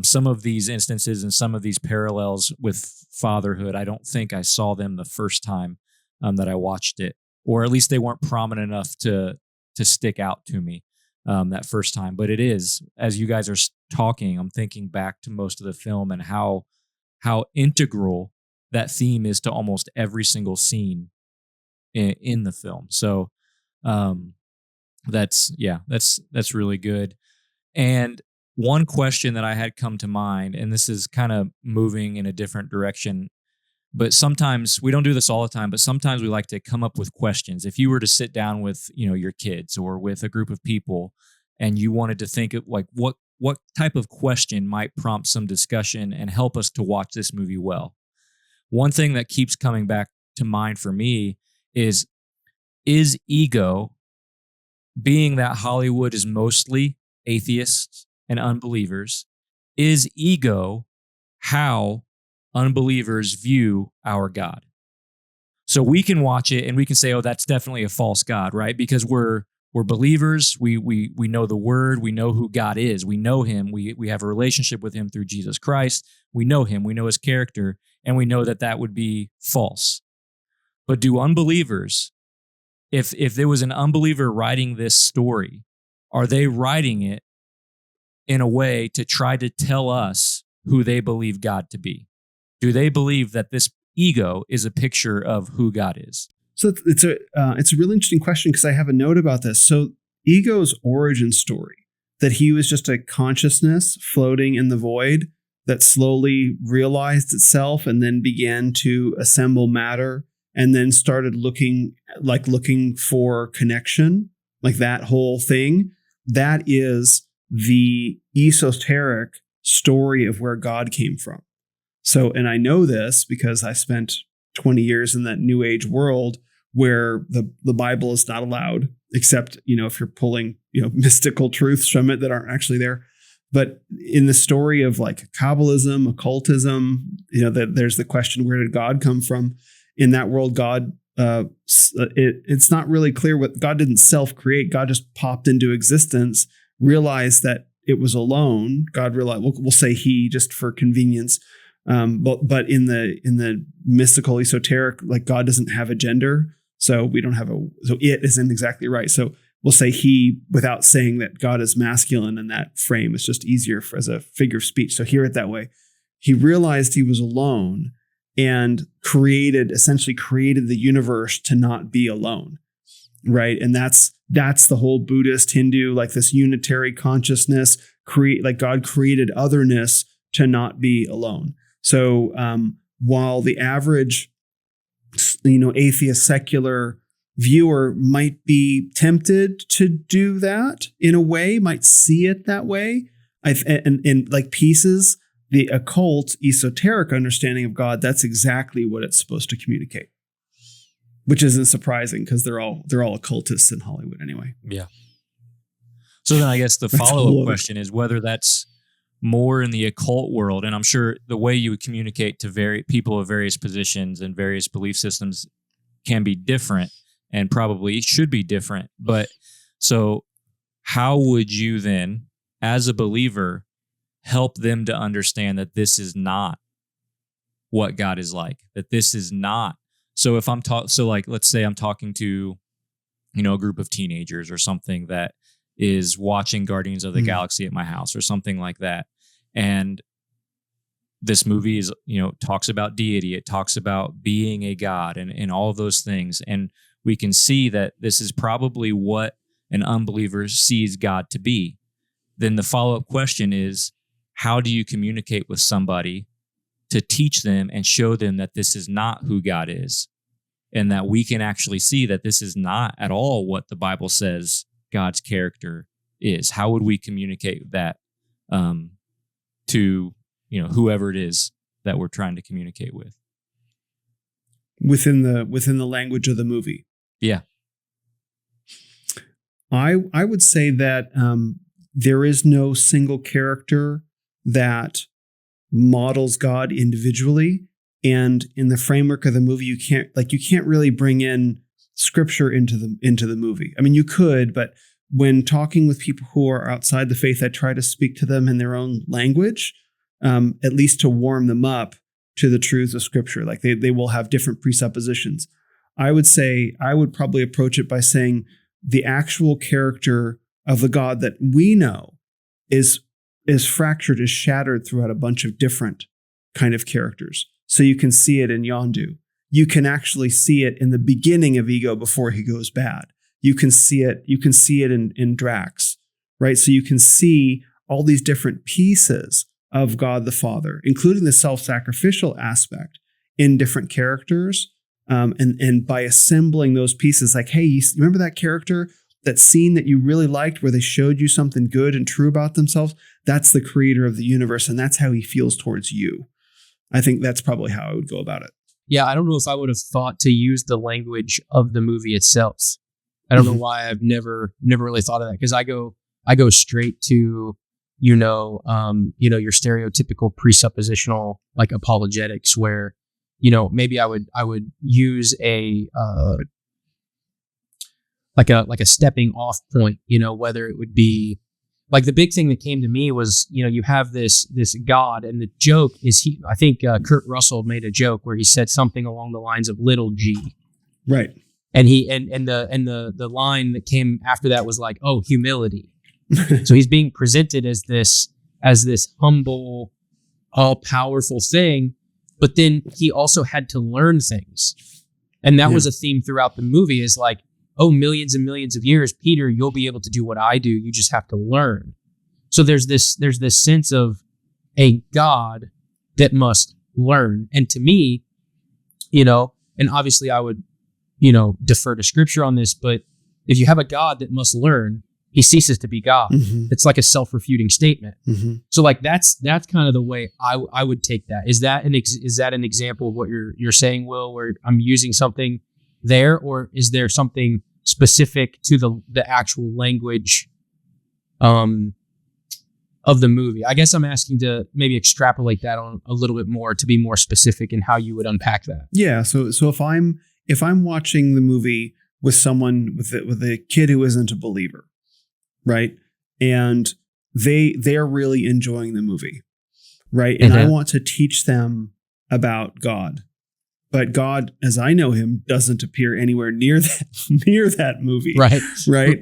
some of these instances and some of these parallels with fatherhood, I don't think I saw them the first time that I watched it, or at least they weren't prominent enough to stick out to me that first time. But it is, as you guys are talking, I'm thinking back to most of the film and how integral that theme is to almost every single scene in the film. So that's really good. And one question that I had come to mind, and this is kind of moving in a different direction, but sometimes we don't do this all the time, but sometimes we like to come up with questions. If you were to sit down with, your kids or with a group of people and you wanted to think of like what type of question might prompt some discussion and help us to watch this movie well. One thing that keeps coming back to mind for me is ego, being that Hollywood is mostly atheists and unbelievers, is ego how unbelievers view our God? So we can watch it and we can say, oh, that's definitely a false God, right? Because we're believers, we know the word, we know who God is, we know him, we have a relationship with him through Jesus Christ, we know him, we know his character, and we know that would be false. But do unbelievers, if there was an unbeliever writing this story, are they writing it in a way to try to tell us who they believe God to be? Do they believe that this ego is a picture of who God is? So it's a really interesting question, because I have a note about this. So ego's origin story, that he was just a consciousness floating in the void that slowly realized itself and then began to assemble matter and then started looking for connection, like that whole thing. That is the esoteric story of where God came from. So, and I know this because I spent 20 years in that New Age world where the Bible is not allowed, except, if you're pulling, mystical truths from it that aren't actually there. But in the story of like Kabbalism, occultism, that there's the question, where did God come from? In that world, God, it's not really clear what God didn't self-create. God just popped into existence, realized that it was alone. God realized, we'll say he, just for convenience. But in the mystical, esoteric, like God doesn't have a gender, so we don't have so it isn't exactly right. So we'll say he, without saying that God is masculine in that frame. It's just easier as a figure of speech. So hear it that way. He realized he was alone and essentially created the universe to not be alone, right? And that's the whole Buddhist, Hindu, like this unitary consciousness, like God created otherness to not be alone. So while the average, atheist secular viewer might be tempted to do that in a way, might see it that way, And like pieces, the occult, esoteric understanding of God, that's exactly what it's supposed to communicate. Which isn't surprising because they're all occultists in Hollywood anyway. Yeah. So then I guess the follow-up question is whether that's more in the occult world, and I'm sure the way you would communicate to people of various positions and various belief systems can be different and probably should be different. But so how would you then, as a believer, help them to understand that this is not what God is like, that this is not. So if I'm let's say I'm talking to, a group of teenagers or something that is watching Guardians of the Galaxy at my house or something like that. And this movie is, talks about deity. It talks about being a God and all of those things. And we can see that this is probably what an unbeliever sees God to be. Then the follow-up question is, how do you communicate with somebody to teach them and show them that this is not who God is, and that we can actually see that this is not at all what the Bible says God's character is? How would we communicate that to whoever it is that we're trying to communicate with? Within the language of the movie. Yeah. I would say that there is no single character that models God individually, and in the framework of the movie, you can't really bring in scripture into the movie. I mean, you could, but when talking with people who are outside the faith, I try to speak to them in their own language, at least to warm them up to the truths of scripture. Like they will have different presuppositions. I would say I would probably approach it by saying the actual character of the God that we know is fractured, is shattered throughout a bunch of different kind of characters. So you can see it in Yondu. You can actually see it in the beginning of Ego before he goes bad. You can see it in Drax, right? So you can see all these different pieces of God the Father, including the self-sacrificial aspect in different characters. And by assembling those pieces, like, hey, you remember that character, that scene that you really liked where they showed you something good and true about themselves? That's the creator of the universe, and that's how he feels towards you. I think that's probably how I would go about it. Yeah, I don't know if I would have thought to use the language of the movie itself. I don't know why I've never really thought of that, because I go straight to your stereotypical presuppositional like apologetics where maybe I would use a like a stepping off point, whether it would be like the big thing that came to me was, you have this God, and the joke is I think Kurt Russell made a joke where he said something along the lines of little g. Right. And the line that came after that was like, oh, humility. So he's being presented as this humble, all powerful thing, but then he also had to learn things. And that was a theme throughout the movie, is like, oh, millions and millions of years, Peter, you'll be able to do what I do. You just have to learn. So there's this sense of a God that must learn. And to me, and obviously I would, defer to scripture on this, but if you have a God that must learn, he ceases to be God. Mm-hmm. It's like a self-refuting statement. Mm-hmm. So like that's kind of the way I would take that. Is that an example of what you're saying, Will, where I'm using something there, or is there something specific to the actual language of the movie? I guess I'm asking to maybe extrapolate that on a little bit more to be more specific in how you would unpack that. Yeah. So if I'm watching the movie with someone with a kid who isn't a believer, right, and they're really enjoying the movie, right, and I want to teach them about God. But God, as I know him, doesn't appear anywhere near that movie. Right. Right.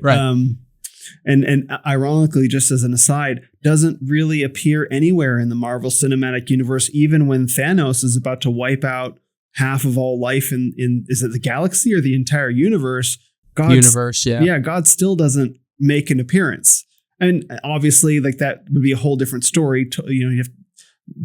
And ironically, just as an aside, doesn't really appear anywhere in the Marvel Cinematic Universe, even when Thanos is about to wipe out half of all life in is it the galaxy or the entire universe? God still doesn't make an appearance. And obviously, like, that would be a whole different story.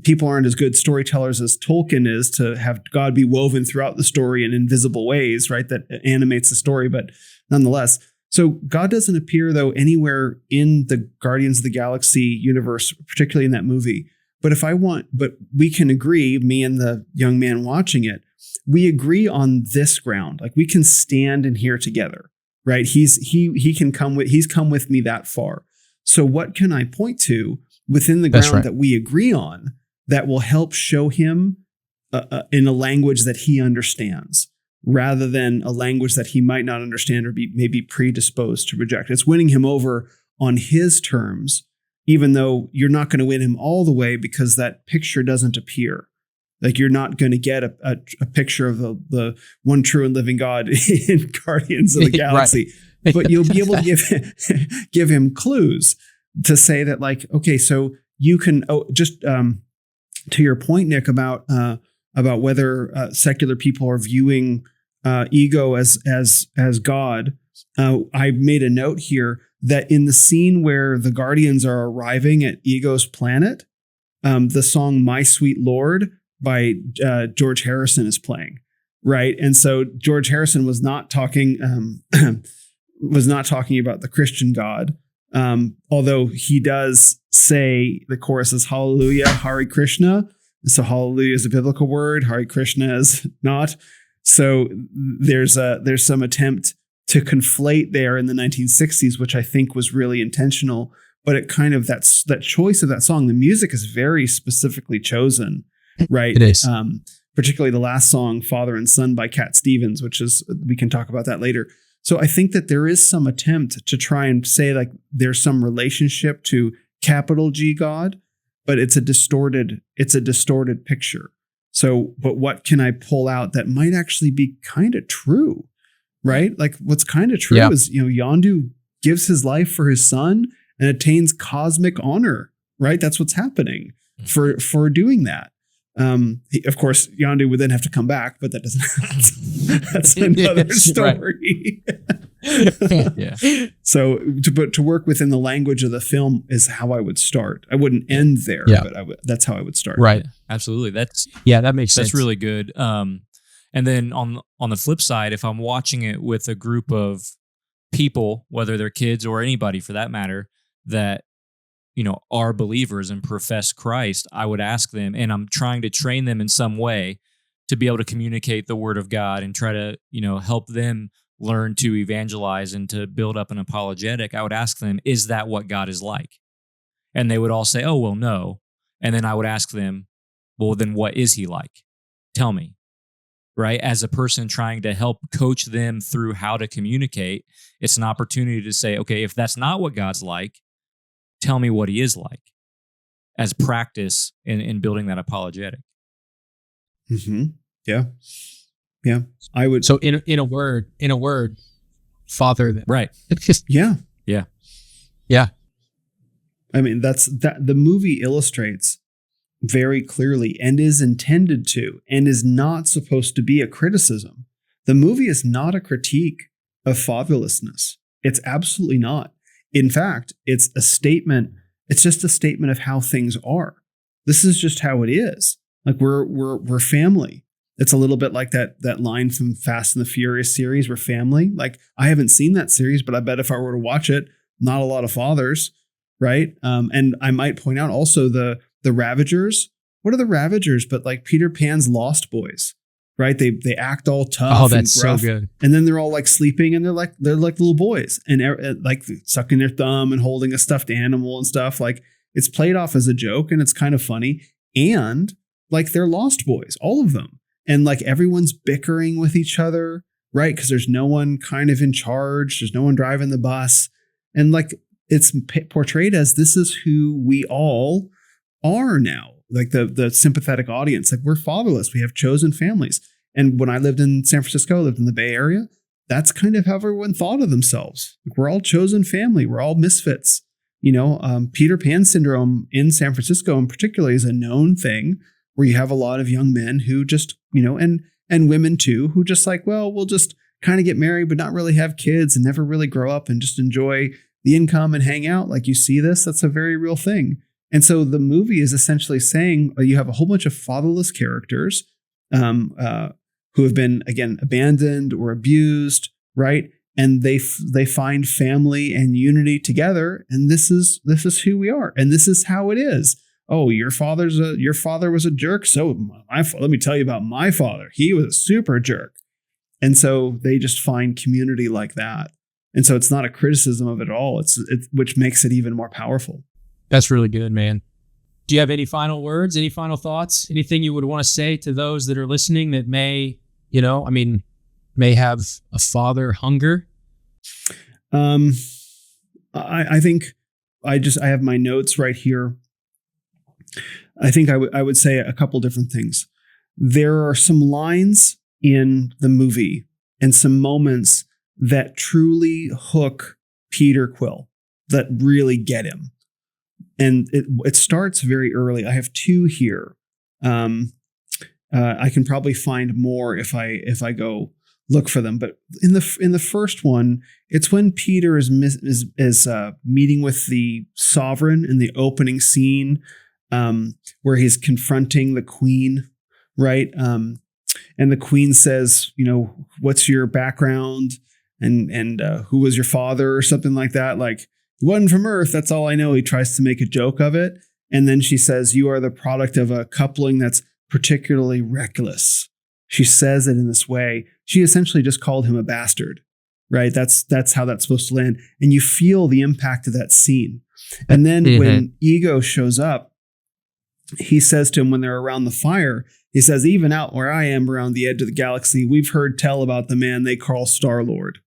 People aren't as good storytellers as Tolkien is to have God be woven throughout the story in invisible ways, right? That animates the story, but nonetheless. So God doesn't appear, though, anywhere in the Guardians of the Galaxy universe, particularly in that movie. But we can agree, me and the young man watching it, we agree on this ground. Like, we can stand in here together, right? He's come with me that far. So what can I point to within the ground that we agree on that will help show him in a language that he understands, rather than a language that he might not understand or be maybe predisposed to reject? It's winning him over on his terms, even though you're not going to win him all the way because that picture doesn't appear. Like, you're not going to get a picture of the one true and living God in Guardians of the Galaxy, but you'll be able to give him clues to say that, like, okay, so you can to your point, Nick, about whether secular people are viewing ego as God. I made a note here that in the scene where the Guardians are arriving at Ego's planet, the song "My Sweet Lord" by George Harrison is playing, right? And so George Harrison was not talking about the Christian God, although he does say the chorus is Hallelujah, Hare Krishna. So Hallelujah is a biblical word, Hare Krishna is not. So there's some attempt to conflate there in the 1960s, which I think was really intentional. But it kind of that choice of that song, the music is very specifically chosen. Right. It is. Particularly the last song, Father and Son by Cat Stevens, we can talk about that later. So I think that there is some attempt to try and say, like, there's some relationship to capital G God, but it's a distorted picture. So, but what can I pull out that might actually be kind of true? Right? Like, what's kind of true is, Yondu gives his life for his son and attains cosmic honor. Right? That's what's happening for doing that. Of course, Yondu would then have to come back, but that doesn't. That's another story. Yeah. So, to work within the language of the film is how I would start. I wouldn't end there, but that's how I would start. Right. Absolutely. That makes sense. That's really good. And then on the flip side, if I'm watching it with a group of people, whether they're kids or anybody for that matter, that are believers and profess Christ, I would ask them, and I'm trying to train them in some way to be able to communicate the word of God and try to, help them learn to evangelize and to build up an apologetic. I would ask them, is that what God is like? And they would all say, oh, well, no. And then I would ask them, well, then what is he like? Tell me. Right? As a person trying to help coach them through how to communicate, it's an opportunity to say, okay, if that's not what God's like, tell me what he is like, as practice in building that apologetic. Mm-hmm. Yeah. Yeah. I would. So in a word, Father. Right. Yeah. Yeah. Yeah. I mean, the movie illustrates very clearly and is intended to, and is not supposed to be a criticism. The movie is not a critique of fatherlessness. It's absolutely not. In fact, it's a statement. It's just a statement of how things are. This is just how it is. Like, we're family. It's a little bit like that line from Fast and the Furious series, we're family. Like, I haven't seen that series, but I bet if I were to watch it, not a lot of fathers, right? And I might point out also the Ravagers. What are the Ravagers? But like Peter Pan's Lost Boys, right? They act all tough. Oh, that's and gruff, so good. And then they're all like sleeping, and they're like little boys, and like sucking their thumb and holding a stuffed animal and stuff. Like, it's played off as a joke, and it's kind of funny. And like, they're Lost Boys, all of them, and like everyone's bickering with each other, right? Because there's no one kind of in charge. There's no one driving the bus, and like, it's portrayed as this is who we all are now. Like the sympathetic audience, like, we're fatherless. We have chosen families. And when I lived in San Francisco, lived in the Bay Area, that's kind of how everyone thought of themselves. Like, we're all chosen family. We're all misfits. Peter Pan syndrome in San Francisco in particular is a known thing, where you have a lot of young men who just, and women too, who just like, well, we'll just kind of get married, but not really have kids and never really grow up and just enjoy the income and hang out. Like, you see this, that's a very real thing. And so the movie is essentially saying you have a whole bunch of fatherless characters who have been, again, abandoned or abused, right? and they find family and unity together. And this is who we are. And this is how it is. Oh, your father was a jerk. So let me tell you about my father. He was a super jerk. And so they just find community like that. And so it's not a criticism of it at all. It's which makes it even more powerful. That's really good, man. Do you have any final words, any final thoughts, anything you would want to say to those that are listening that may have a father hunger? I think I have my notes right here. I think I would say a couple different things. There are some lines in the movie and some moments that truly hook Peter Quill, that really get him. And it starts very early. I have two here. I can probably find more if I go look for them. But in the first one, it's when Peter is meeting with the Sovereign in the opening scene, where he's confronting the Queen, right? And the Queen says, what's your background, and who was your father, or something like that. Like, he wasn't from Earth. That's all I know. He tries to make a joke of it. And then she says, you are the product of a coupling that's particularly reckless. She says it in this way. She essentially just called him a bastard, right? That's how that's supposed to land. And you feel the impact of that scene. And then when Ego shows up, he says to him when they're around the fire, he says, even out where I am around the edge of the galaxy, we've heard tell about the man they call Star-Lord,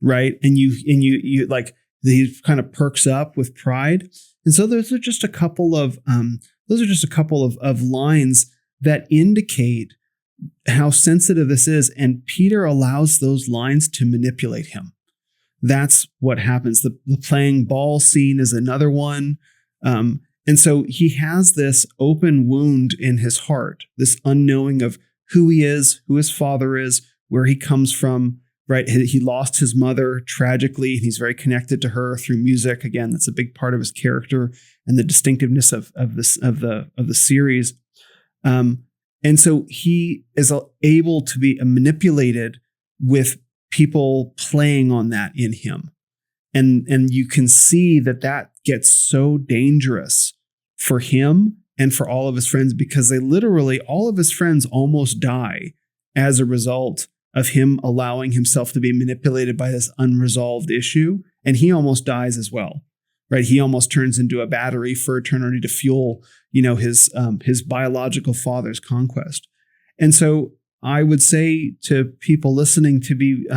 right? And you like, he kind of perks up with pride. And so those are just a couple of lines that indicate how sensitive this is. And Peter allows those lines to manipulate him. That's what happens. The playing ball scene is another one. And so he has this open wound in his heart, this unknowing of who he is, who his father is, where he comes from, right? He lost his mother tragically, and he's very connected to her through music. Again, that's a big part of his character and the distinctiveness of the series. And so he is able to be manipulated with people playing on that in him. And you can see that gets so dangerous for him and for all of his friends, because all of his friends almost die as a result of him allowing himself to be manipulated by this unresolved issue. And he almost dies as well, right? He almost turns into a battery for eternity to fuel, his biological father's conquest. And so I would say to people listening to be,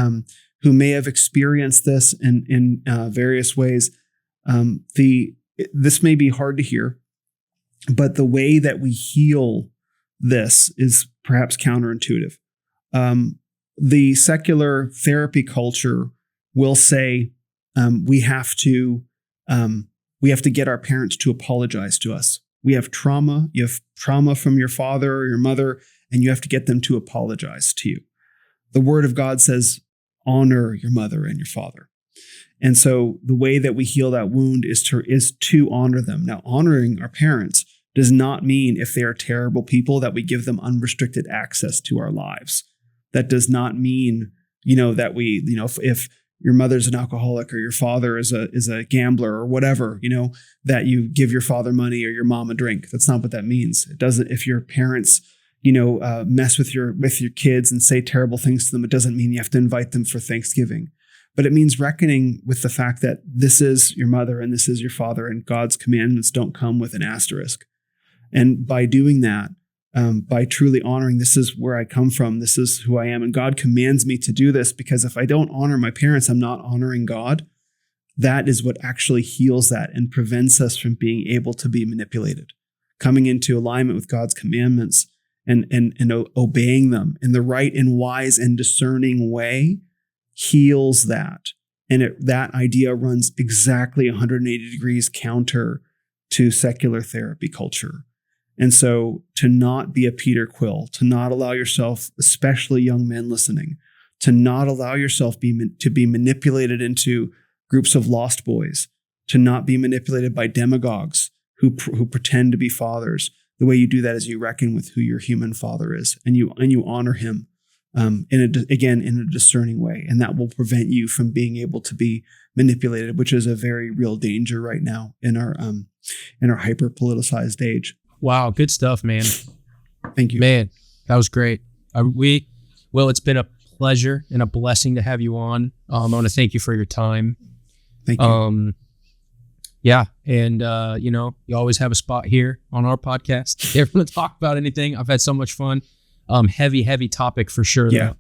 who may have experienced this in various ways, this may be hard to hear, but the way that we heal this is perhaps counterintuitive. The secular therapy culture will say we have to get our parents to apologize to us. We have trauma. You have trauma from your father or your mother, and you have to get them to apologize to you. The Word of God says, honor your mother and your father. And so the way that we heal that wound is to honor them. Now, honoring our parents does not mean, if they are terrible people, that we give them unrestricted access to our lives. That does not mean, that we, if your mother's an alcoholic or your father is a gambler or whatever, that you give your father money or your mom a drink. That's not what that means. It doesn't. If your parents, mess with your kids and say terrible things to them, it doesn't mean you have to invite them for Thanksgiving. But it means reckoning with the fact that this is your mother and this is your father, and God's commandments don't come with an asterisk. And by doing that, by truly honoring, this is where I come from, this is who I am, and God commands me to do this, because if I don't honor my parents, I'm not honoring God. That is what actually heals that and prevents us from being able to be manipulated. Coming into alignment with God's commandments and obeying them in the right and wise and discerning way heals that. And that idea runs exactly 180 degrees counter to secular therapy culture. And so to not be a Peter Quill, to not allow yourself, especially young men listening, to not allow yourself to be manipulated into groups of lost boys, to not be manipulated by demagogues who pretend to be fathers. The way you do that is you reckon with who your human father is, and you honor him in a discerning way. And that will prevent you from being able to be manipulated, which is a very real danger right now in our hyper politicized age. Wow. Good stuff, man. Thank you, man. That was great. It's been a pleasure and a blessing to have you on. I want to thank you for your time. Thank you. Yeah. And, you always have a spot here on our podcast. If you ever want to talk about anything, I've had so much fun. Heavy topic for sure. Yeah.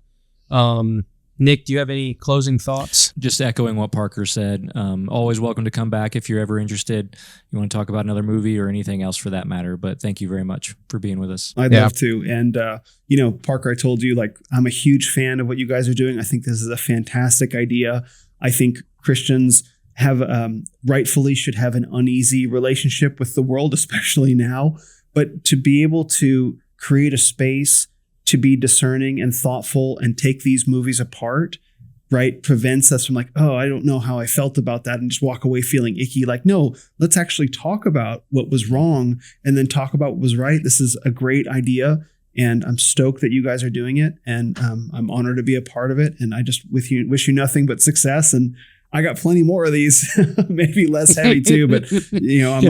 Though. Nick, do you have any closing thoughts? Just echoing what Parker said. Always welcome to come back if you're ever interested. You want to talk about another movie or anything else for that matter. But thank you very much for being with us. I'd love to. And, Parker, I told you, I'm a huge fan of what you guys are doing. I think this is a fantastic idea. I think Christians have rightfully should have an uneasy relationship with the world, especially now. But to be able to create a space to be discerning and thoughtful and take these movies apart, right, prevents us from I don't know how I felt about that and just walk away feeling icky. No, let's actually talk about what was wrong and then talk about what was right. This is a great idea, and I'm stoked that you guys are doing it, and I'm honored to be a part of it. And I just wish you nothing but success. And I got plenty more of these, maybe less heavy too, but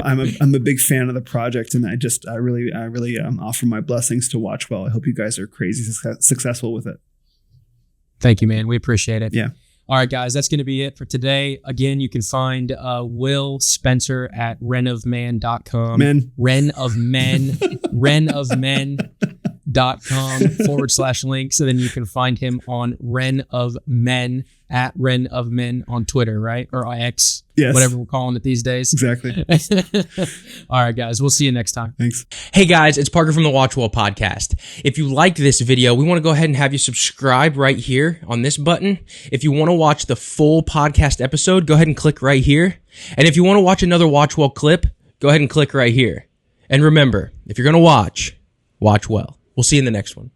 I'm a big fan of the project, and I really offer my blessings to WatchWell. I hope you guys are crazy successful with it. Thank you, man. We appreciate it. Yeah. All right, guys, that's going to be it for today. Again, you can find Will Spencer at renofmen.com. Men. renofmen.com/link. So then you can find him on Ren of Men at Ren of Men on Twitter, right? Or X, yes, whatever we're calling it these days. Exactly. All right, guys, we'll see you next time. Thanks. Hey, guys, it's Parker from the WatchWell podcast. If you like this video, we want to go ahead and have you subscribe right here on this button. If you want to watch the full podcast episode, go ahead and click right here. And if you want to watch another WatchWell clip, go ahead and click right here. And remember, if you're going to watch well. We'll see you in the next one.